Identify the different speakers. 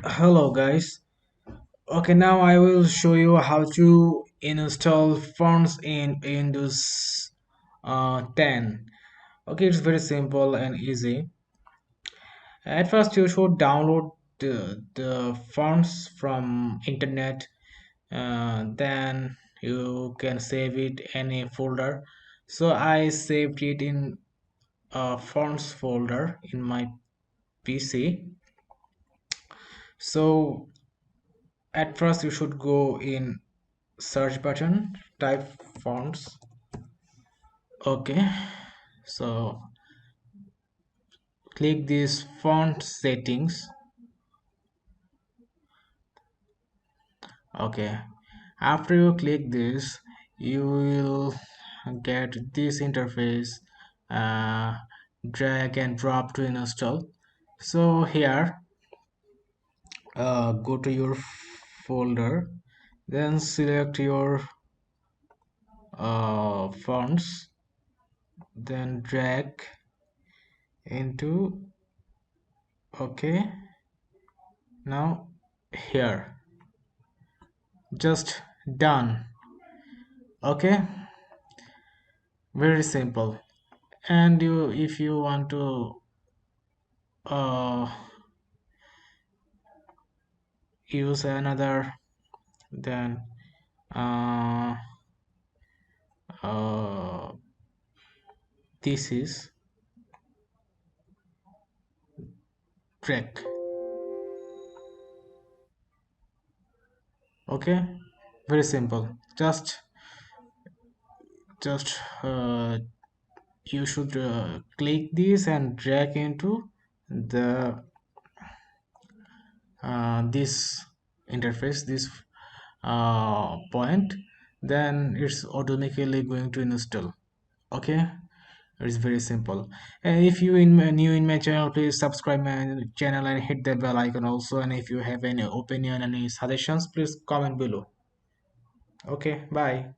Speaker 1: Hello guys. Okay, now I will show you how to install fonts in Windows 10. Okay, it's very simple and easy. At first you should download the fonts from internet. Then you can save it any folder. So I saved it in a fonts folder in my PC. So at first you should go in search button, type fonts. Okay, so click this font settings. Okay, after you click this you will get this interface. uh, Drag and drop to install. So here, go to your folder, then select your fonts, then drag into. Okay, now here, just done. Okay, very simple. And you, if you want to uh, use another, then uh, uh, this is track. Okay, very simple. Just you should click this and drag into the this interface, this point, then it's automatically going to install. Okay, it's very simple. And if you new in my channel, please subscribe my channel and hit the bell icon also. And if you have any opinion, any suggestions, please comment below. Okay, bye.